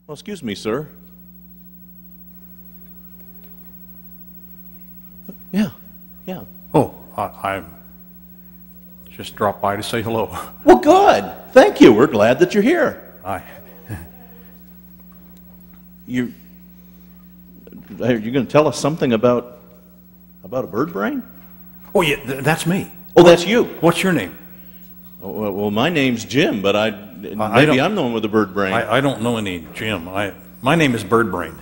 Well, excuse me, sir. Yeah. Oh, I just dropped by to say hello. Well, good. Thank you. We're glad that you're here. You're going to tell us something about a bird brain? Oh, yeah, that's me. Oh, that's you. What's your name? Oh, well, my name's Jim, but maybe I'm the one with the bird brain. I don't know any Jim. My name is Bird Brain.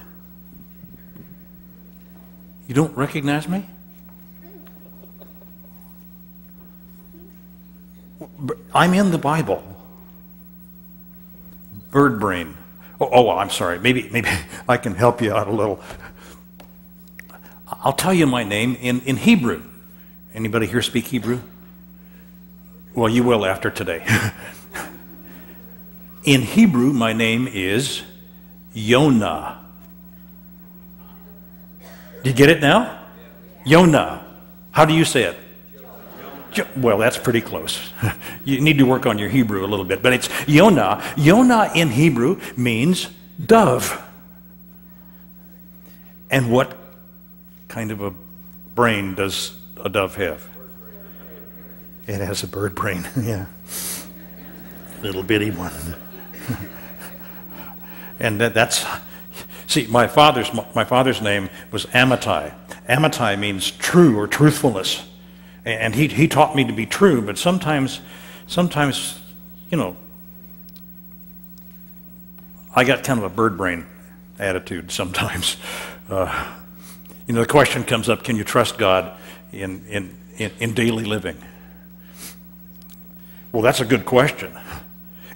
You don't recognize me? I'm in the Bible. Bird Brain. Oh, I'm sorry. Maybe I can help you out a little. I'll tell you my name in Hebrew. Anybody here speak Hebrew? Well, you will after today. In Hebrew, my name is Jonah. Do you get it now? Jonah. How do you say it? Well, that's pretty close. You need to work on your Hebrew a little bit, but it's Jonah. Jonah in Hebrew means dove. And what kind of a brain does a dove have? It has a bird brain, yeah. Little bitty one. And that's, see, my father's name was Amittai. Amittai means true or truthfulness. And he taught me to be true, but sometimes, you know, I got kind of a bird brain attitude sometimes. You know, the question comes up, can you trust God in daily living? Well, that's a good question.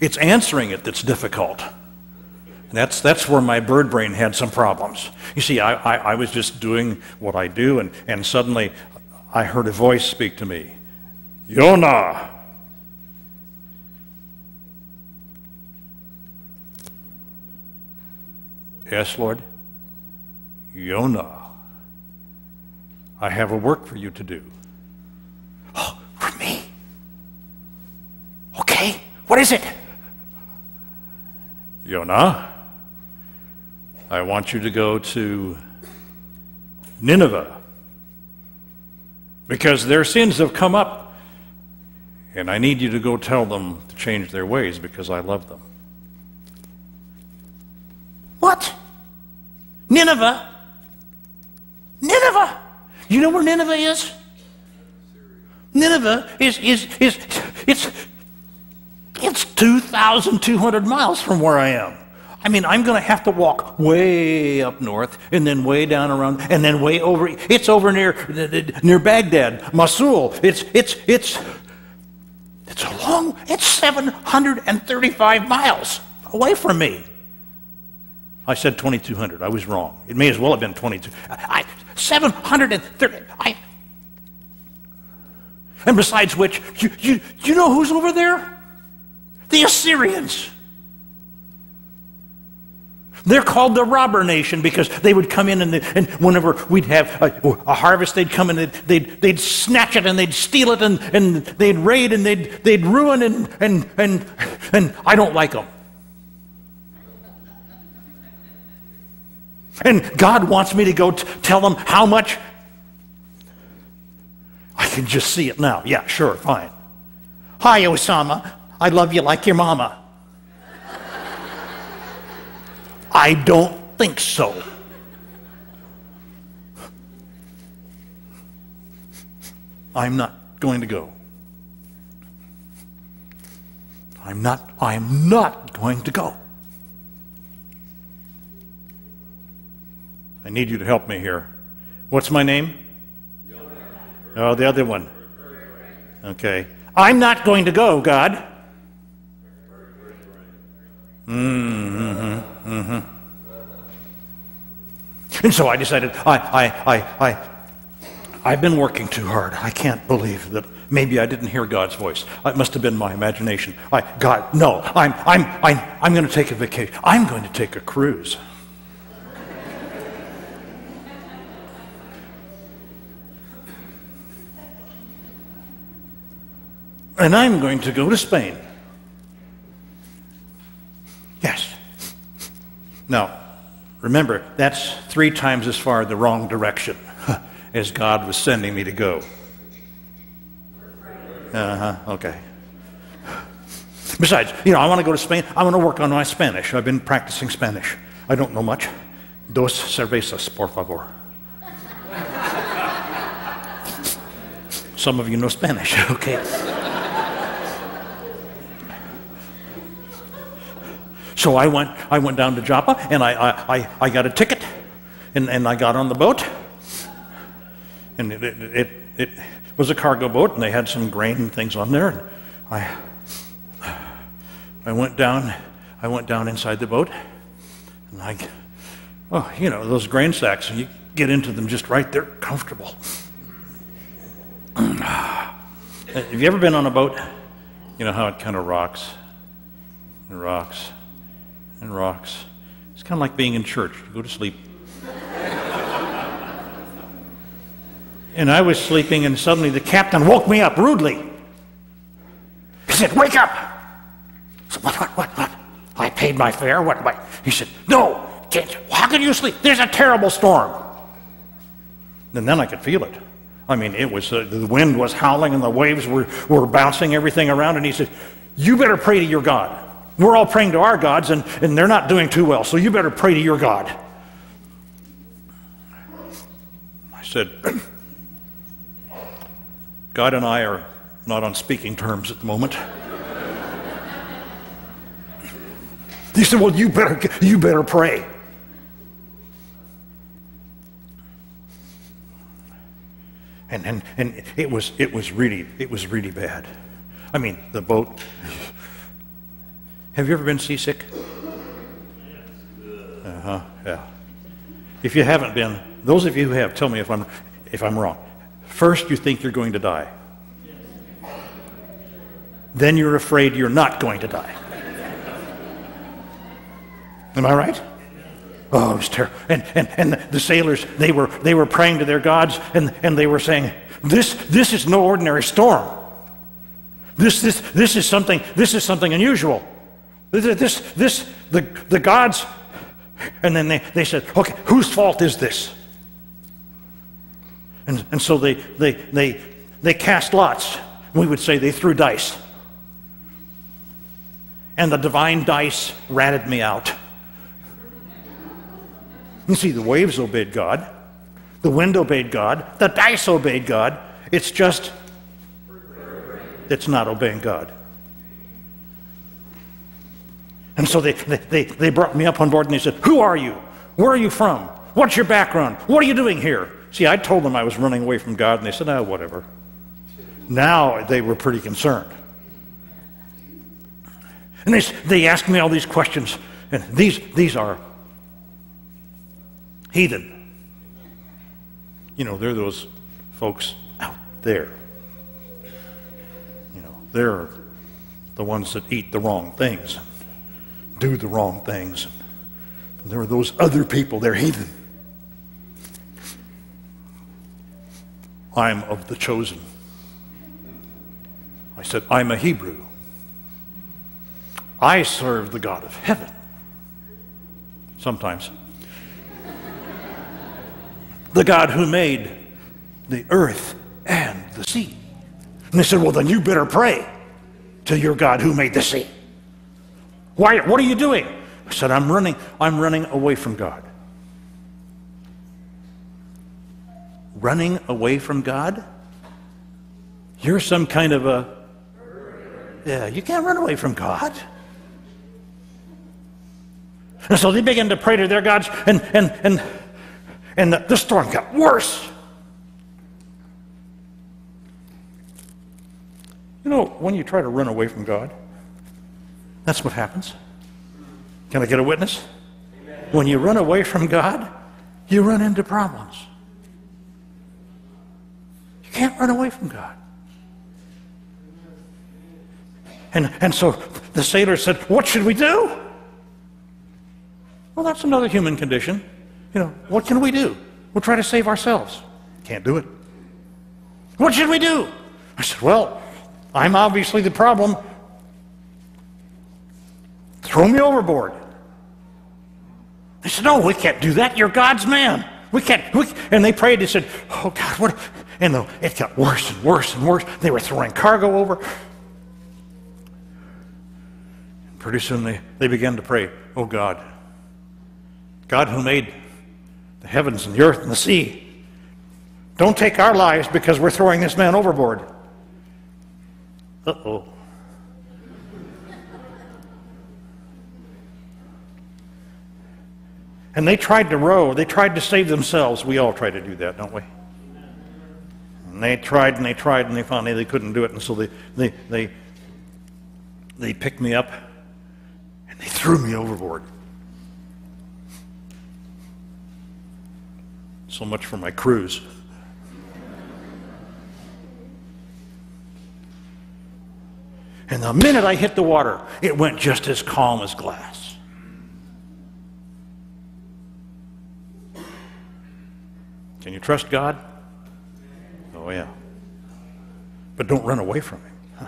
It's answering it that's difficult. And that's where my bird brain had some problems. You see, I was just doing what I do, and suddenly I heard a voice speak to me. Jonah! Yes, Lord? Jonah, I have a work for you to do. Oh, for me? Okay, what is it? Jonah, I want you to go to Nineveh because their sins have come up, and I need you to go tell them to change their ways because I love them. What? Nineveh? Nineveh? You know where Nineveh is? Nineveh it's 2,200 miles from where I am. I mean, I'm going to have to walk way up north, and then way down around, and then way over. It's over near Baghdad, Mosul. It's 735 miles away from me. I said 2,200. I was wrong. It may as well have been 22. 730. And besides which, you know who's over there? The Assyrians. They're called the robber nation because they would come in and whenever we'd have a harvest, they'd come in and they'd snatch it and they'd steal it and they'd raid and they'd ruin and I don't like them. And God wants me to go tell them how much. I can just see it now. Yeah, sure, fine. Hi, Osama. I love you like your mama. I don't think so. I'm not going to go. I'm not going to go. I need you to help me here. What's my name? Oh, the other one. Okay. I'm not going to go, God. And so I decided, I've been working too hard. I can't believe that maybe I didn't hear God's voice. It must have been my imagination. God, no, I'm going to take a vacation. I'm going to take a cruise. And I'm going to go to Spain. Yes. Now, remember, that's 3 times as far the wrong direction as God was sending me to go. Okay. Besides, I want to go to Spain. I want to work on my Spanish. I've been practicing Spanish. I don't know much. Dos cervezas, por favor. Some of you know Spanish, okay. So I went down to Joppa, and I got a ticket, and I got on the boat, and it was a cargo boat, and they had some grain and things on there. And I went down inside the boat, and those grain sacks, you get into them just right, they're comfortable. Have you ever been on a boat? You know how it kind of rocks and rocks and rocks. It's kind of like being in church. You go to sleep. And I was sleeping, and suddenly the captain woke me up rudely. He said, "Wake up!" I said, What? I paid my fare. What? He said, "No, can't you? How can you sleep? There's a terrible storm." And then I could feel it. I mean, it was the wind was howling and the waves were bouncing everything around. And he said, "You better pray to your God. We're all praying to our gods, and they're not doing too well. So you better pray to your God." I said, "God and I are not on speaking terms at the moment." He said, "Well, you better pray." And it was really bad. I mean, the boat. Have you ever been seasick? Yeah. If you haven't been, those of you who have, tell me if I'm wrong. First, you think you're going to die. Then you're afraid you're not going to die. Am I right? Oh, it was terrible. And the sailors, they were praying to their gods, and they were saying, This is no ordinary storm. This is something unusual. The gods. And then they said, "Okay, whose fault is this?" And so they cast lots. We would say they threw dice. And the divine dice ratted me out. You see, the waves obeyed God. The wind obeyed God. The dice obeyed God. It's just, it's not obeying God. And so they brought me up on board and they said, "Who are you? Where are you from? What's your background? What are you doing here?" See, I told them I was running away from God, and they said, "Oh, whatever." Now they were pretty concerned. And they asked me all these questions, and these are heathen. They're those folks out there. They're the ones that eat the wrong things, do the wrong things. And there are those other people, they're heathen. I'm of the chosen. I said, I'm a Hebrew. I serve the God of heaven. Sometimes. The God who made the earth and the sea. And they said, well, then you better pray to your God who made the sea. Why? What are you doing? I said, I'm running away from God. Running away from God? You're some kind of a... Yeah, you can't run away from God. And so they began to pray to their gods, and the storm got worse. When you try to run away from God, that's what happens. Can I get a witness? Amen. When you run away from God, you run into problems. You can't run away from God. And so the sailor said, what should we do? Well, that's another human condition. What can we do? We'll try to save ourselves. Can't do it. What should we do? I said, well, I'm obviously the problem. Throw me overboard. They said, no, we can't do that. You're God's man. We can't. And they prayed. They said, oh, God, what? And it got worse and worse and worse. They were throwing cargo over. Pretty soon they began to pray, oh, God, God who made the heavens and the earth and the sea, don't take our lives because we're throwing this man overboard. Uh-oh. And they tried to row. They tried to save themselves. We all try to do that, don't we? And they tried and they tried and they finally they couldn't do it. And so they picked me up and they threw me overboard. So much for my cruise. And the minute I hit the water, it went just as calm as glass. Can you trust God? Oh, yeah. But don't run away from Him. Huh?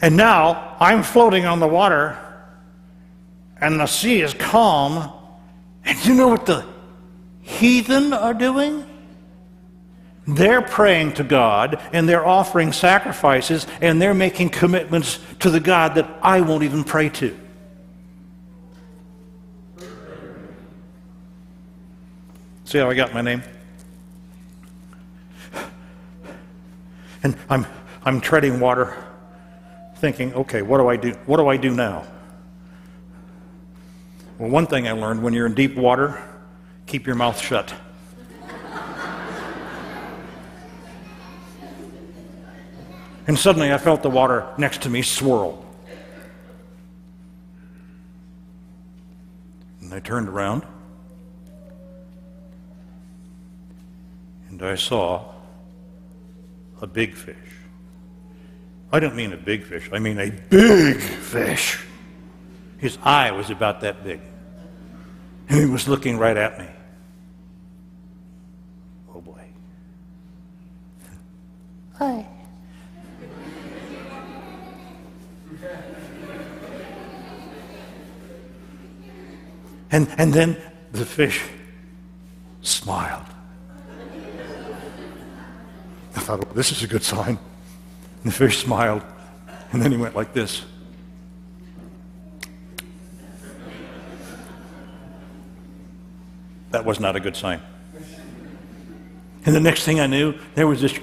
And now I'm floating on the water, and the sea is calm. And you know what the heathen are doing? They're praying to God, and they're offering sacrifices, and they're making commitments to the God that I won't even pray to. See how I got my name? And I'm treading water, thinking, okay, what do I do? What do I do now? Well, one thing I learned, when you're in deep water, keep your mouth shut. And suddenly I felt the water next to me swirl. And I turned around, and I saw a big fish. I don't mean a big fish, I mean a big fish. His eye was about that big. And he was looking right at me. Oh boy. Hi. And then the fish smiled. I thought, oh, this is a good sign. And the fish smiled, and then he went like this. That was not a good sign. And the next thing I knew, there was this,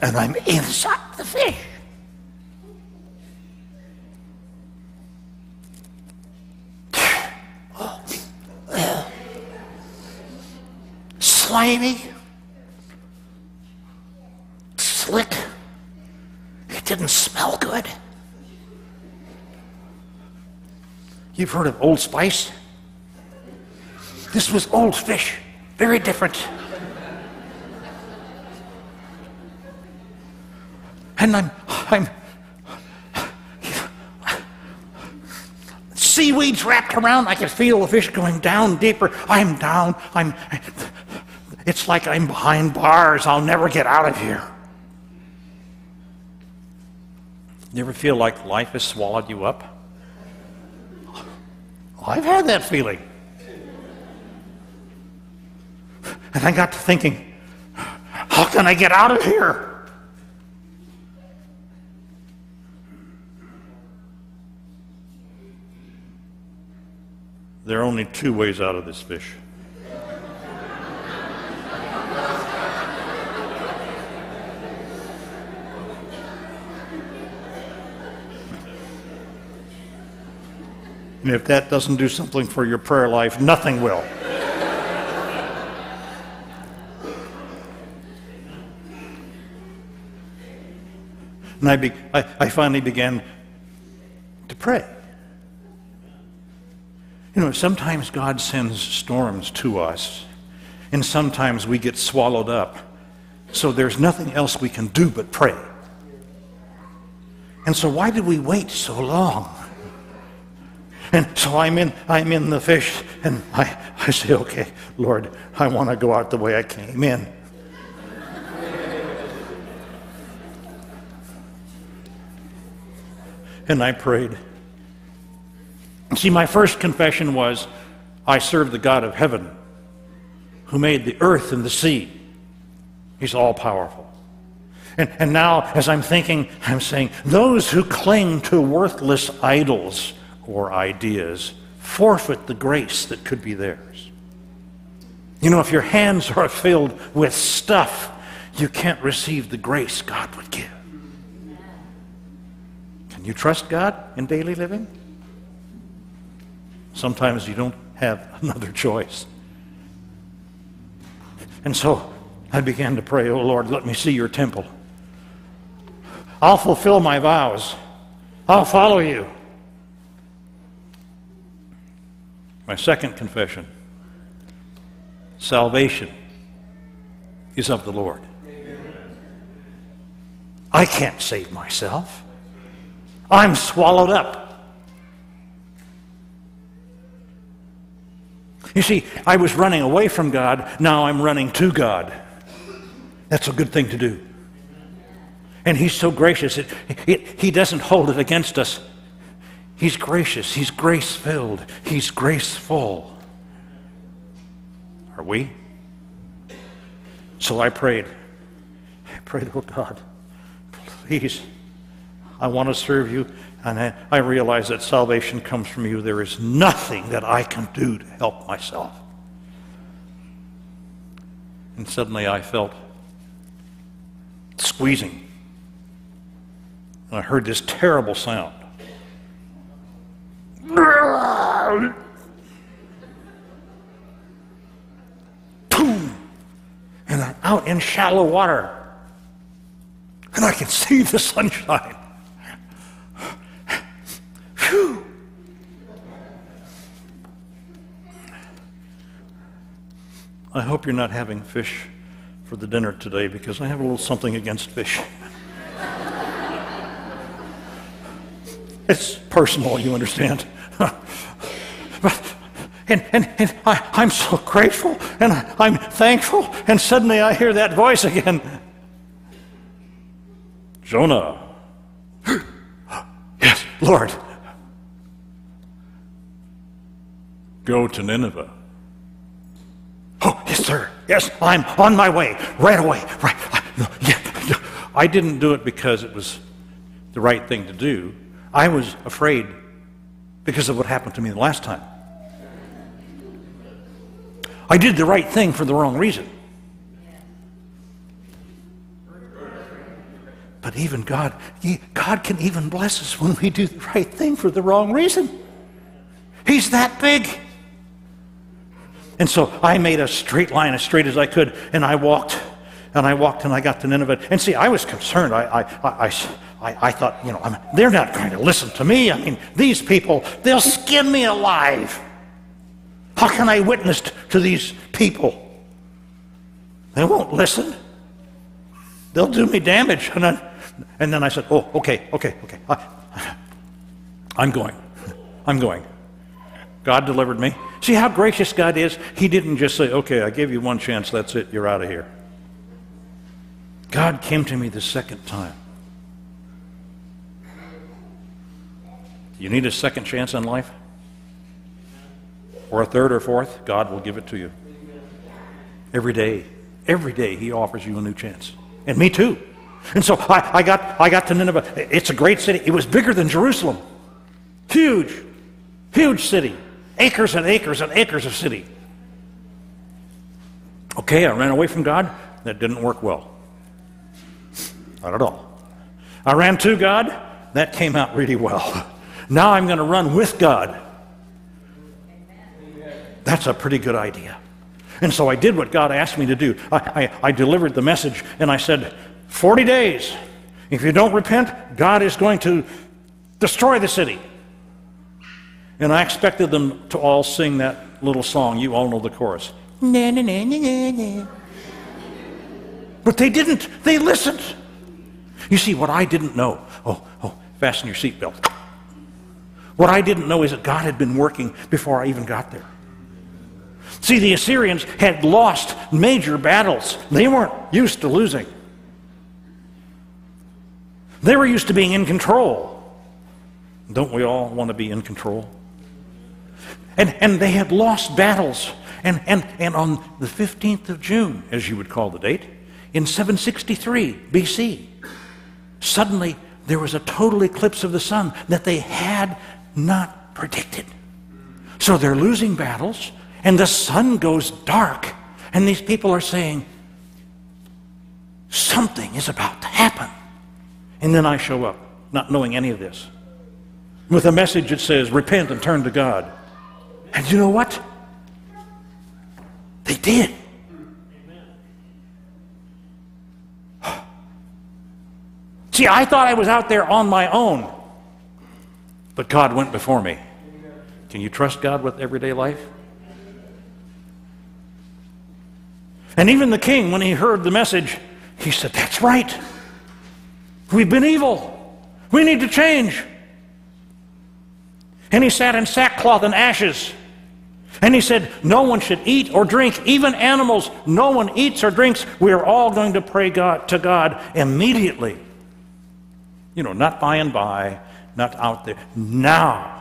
and I'm inside the fish. Slimy, slick. It didn't smell good. You've heard of Old Spice? This was old fish, very different. And I'm seaweed's wrapped around. I can feel the fish going down deeper. I'm down. It's like I'm behind bars. I'll never get out of here. You ever feel like life has swallowed you up? I've had that feeling. And I got to thinking, how can I get out of here? There are only two ways out of this fish. And if that doesn't do something for your prayer life, nothing will. And I finally began to pray. You know, sometimes God sends storms to us, and sometimes we get swallowed up. So there's nothing else we can do but pray. And so why did we wait so long? And so I'm in the fish, and I say, okay, Lord, I want to go out the way I came in. And I prayed. See, my first confession was, I serve the God of heaven, who made the earth and the sea. He's all-powerful. And now, as I'm thinking, I'm saying, those who cling to worthless idols or ideas forfeit the grace that could be theirs. You know, if your hands are filled with stuff, you can't receive the grace God would give. Can you trust God in daily living? Sometimes you don't have another choice. And so I began to pray, oh Lord, let me see your temple. I'll fulfill my vows. I'll follow you. My second confession, salvation is of the Lord. I can't save myself. I'm swallowed up. You see, I was running away from God, now I'm running to God. That's a good thing to do. And He's so gracious, He doesn't hold it against us. He's gracious, He's grace-filled, He's graceful. Are we? So I prayed, oh God, please, I want to serve you, and I realize that salvation comes from you. There is nothing that I can do to help myself. And suddenly I felt squeezing. And I heard this terrible sound. Boom! And I'm out in shallow water. And I can see the sunshine. Whew. I hope you're not having fish for the dinner today, because I have a little something against fish. It's personal, you understand. I'm so grateful, and I'm thankful, and suddenly I hear that voice again. Jonah. Yes, Lord. Go to Nineveh. Oh, yes, sir. Yes, I'm on my way. Right away. Right. I didn't do it because it was the right thing to do. I was afraid because of what happened to me the last time. I did the right thing for the wrong reason. But even God can even bless us when we do the right thing for the wrong reason. He's that big. And so I made a straight line, as straight as I could, and I walked, and I got to Nineveh. And see, I was concerned. I thought, you know, they're not going to listen to me. I mean, these people, they'll skin me alive. How can I witness to these people? They won't listen. They'll do me damage. And then I said, oh, okay. I'm going. God delivered me. See how gracious God is? He didn't just say, okay, I gave you one chance, that's it, you're out of here. God came to me the second time. You need a second chance in life? Or a third or fourth? God will give it to you. Every day He offers you a new chance. And me too. And so I got to Nineveh. It's a great city. It was bigger than Jerusalem. Huge city. Acres and acres and acres of city. Okay, I ran away from God. That didn't work well. Not at all. I ran to God. That came out really well. Now I'm going to run with God. That's a pretty good idea. And so I did what God asked me to do. I delivered the message, and I said, 40 days. If you don't repent, God is going to destroy the city. And I expected them to all sing that little song. You all know the chorus. Na, na, na, na, na, na. But they didn't. They listened. You see, what I didn't know. Oh, fasten your seatbelt. What I didn't know is that God had been working before I even got there. See, the Assyrians had lost major battles. They weren't used to losing. They were used to being in control. Don't we all want to be in control? And they had lost battles. And on the 15th of June, as you would call the date, in 763 BC, suddenly there was a total eclipse of the sun that they had not predicted. So they're losing battles, and the sun goes dark, and these people are saying, something is about to happen. And then I show up, not knowing any of this, with a message that says, repent and turn to God. And you know what? They did. See, I thought I was out there on my own, but God went before me. Can you trust God with everyday life? And even the king, when he heard the message, he said, that's right. We've been evil. We need to change. And he sat in sackcloth and ashes. And he said, no one should eat or drink, even animals. No one eats or drinks. We are all going to pray to God immediately. You know, not by and by, not out there. Now.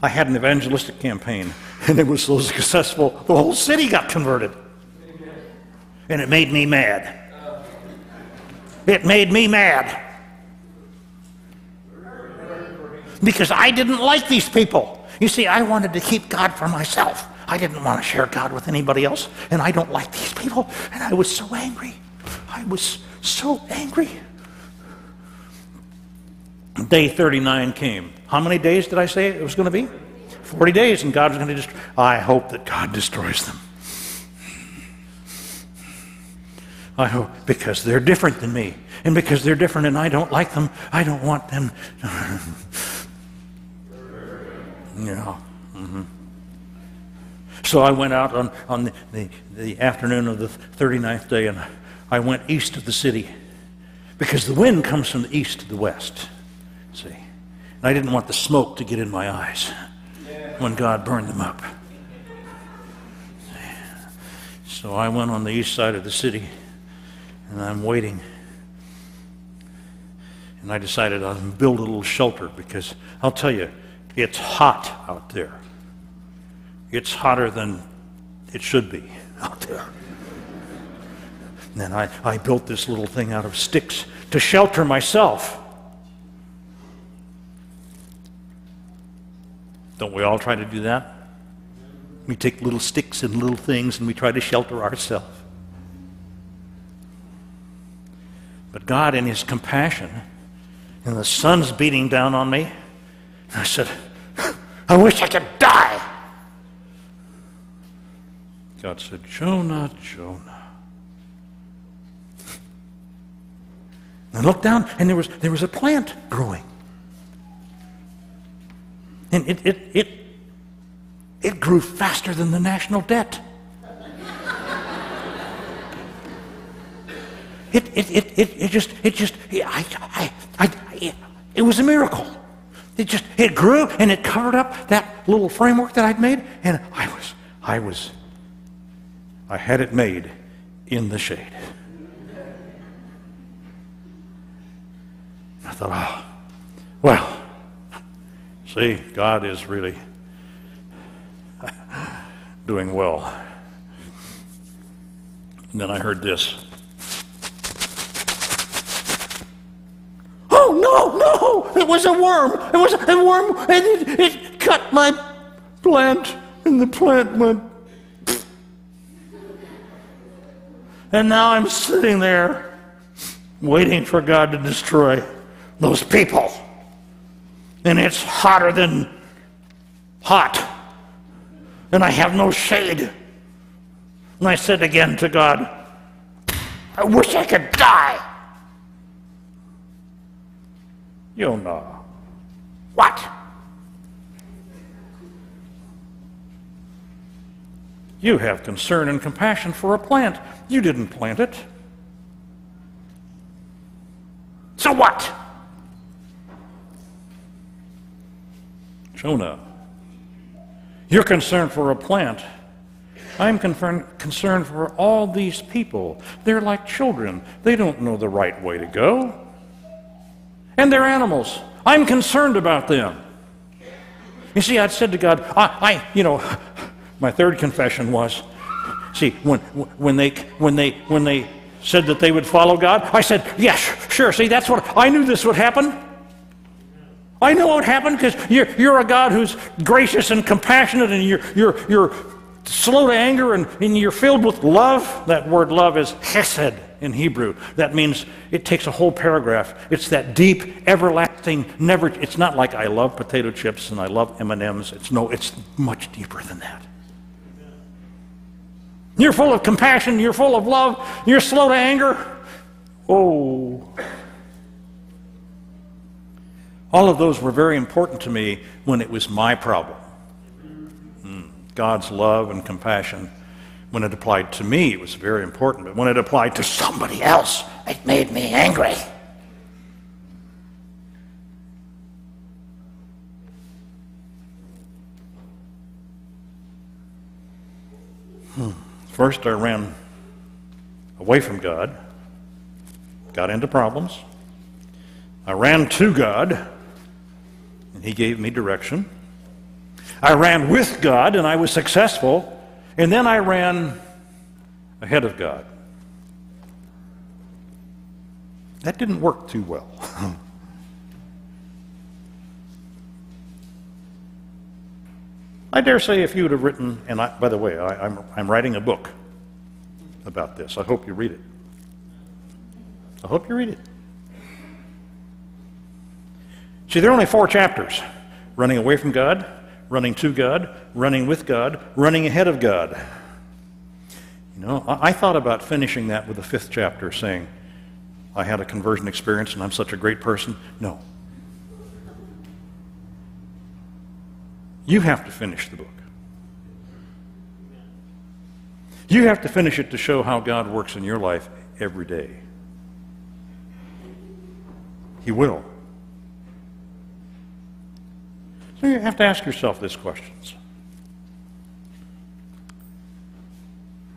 I had an evangelistic campaign, and it was so successful, the whole city got converted. And it made me mad. It made me mad. Because I didn't like these people. You see, I wanted to keep God for myself. I didn't want to share God with anybody else, and I don't like these people. And I was so angry. I was so angry. Day 39 came. How many days did I say it was going to be? 40 days, and God was going to destroy. I hope that God destroys them. I hope, because they're different than me. And because they're different and I don't like them, I don't want them. You know. Mm-hmm. So I went out on the afternoon of the 39th day, and I went east of the city because the wind comes from the east to the west. See? And I didn't want the smoke to get in my eyes when God burned them up. So I went on the east side of the city, and I'm waiting. And I decided I'd build a little shelter because I'll tell you, it's hot out there. It's hotter than it should be out there. And then I built this little thing out of sticks to shelter myself. Don't we all try to do that? We take little sticks and little things and we try to shelter ourselves. But God, in His compassion, and the sun's beating down on me, and I said, I wish I could die. God said, Jonah, Jonah. And I looked down, and there was a plant growing. And it grew faster than the national debt. It was a miracle. It grew and it covered up that little framework that I'd made, and I had it made in the shade. I thought, oh, well, see, God is really doing well. And then I heard this. Oh, no, it was a worm. It was a worm, and it cut my plant, and the plant went. And now I'm sitting there waiting for God to destroy those people. And it's hotter than hot. And I have no shade. And I said again to God, I wish I could die. Jonah. What? You have concern and compassion for a plant. You didn't plant it. So what? Jonah, you're concerned for a plant. I'm concerned for all these people. They're like children. They don't know the right way to go. and their animals. I'm concerned about them. You see, I'd said to God, my third confession was, see, when they said that they would follow God, I said, yes, sure. See, that's what I knew this would happen. I knew it would happen because you're a God who's gracious and compassionate, and you're slow to anger, and you're filled with love. That word love is chesed in Hebrew. That means it takes a whole paragraph. It's that deep, everlasting, it's not like I love potato chips and I love M&Ms. It's much deeper than that. You're full of compassion, you're full of love, you're slow to anger. Oh. All of those were very important to me when it was my problem. God's love and compassion, when it applied to me, it was very important. But when it applied to somebody else, it made me angry. First, I ran away from God, got into problems. I ran to God, and He gave me direction. I ran with God, and I was successful. And then I ran ahead of God. That didn't work too well. I dare say if you would have written, and by the way, I'm writing a book about this. I hope you read it. I hope you read it. See, there are only 4 chapters. Running away from God, running to God, running with God, running ahead of God. You know, I thought about finishing that with the 5th chapter, saying, I had a conversion experience and I'm such a great person. No. You have to finish the book. You have to finish it to show how God works in your life every day. He will. So you have to ask yourself these questions.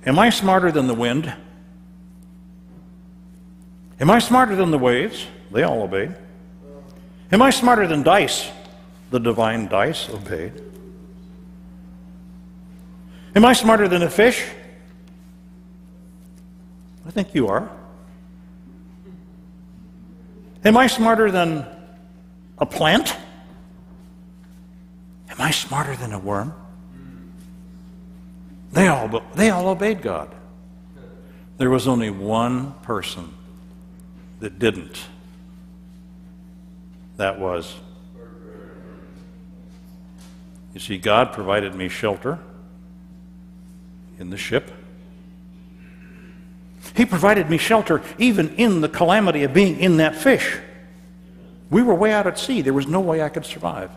Am I smarter than the wind? Am I smarter than the waves? They all obeyed. Am I smarter than dice? The divine dice obeyed. Am I smarter than a fish? I think you are. Am I smarter than a plant? Am I smarter than a worm? They all obeyed God. There was only one person that didn't. That was, you see, God provided me shelter in the ship. He provided me shelter even in the calamity of being in that fish. We were way out at sea. There was no way I could survive.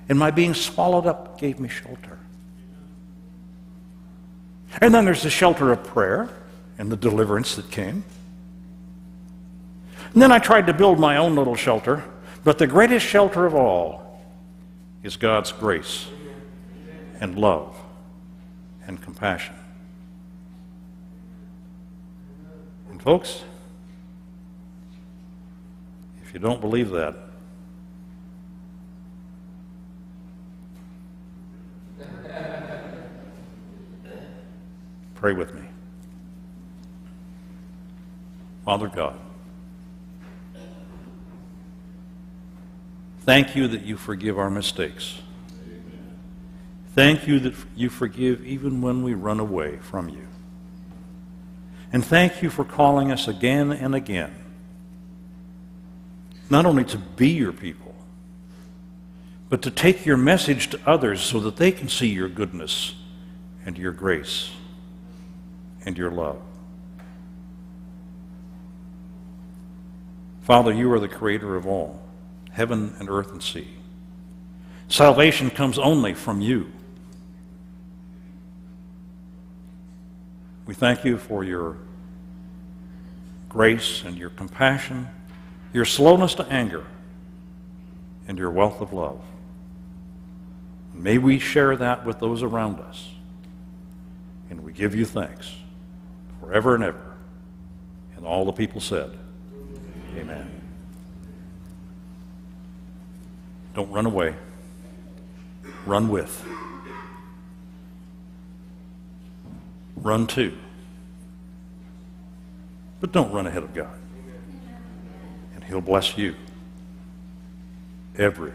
And my being swallowed up gave me shelter. And then there's the shelter of prayer and the deliverance that came. And then I tried to build my own little shelter, but the greatest shelter of all is God's grace and love and compassion. And folks, if you don't believe that, pray with me. Father God, thank you that you forgive our mistakes. Thank you that you forgive even when we run away from you. And thank you for calling us again and again, not only to be your people, but to take your message to others so that they can see your goodness and your grace and your love. Father, you are the creator of all, heaven and earth and sea. Salvation comes only from you. We thank you for your grace and your compassion, your slowness to anger, and your wealth of love. May we share that with those around us. And we give you thanks forever and ever. And all the people said, Amen. Don't run away. Run with. Run to. But don't run ahead of God. And He'll bless you every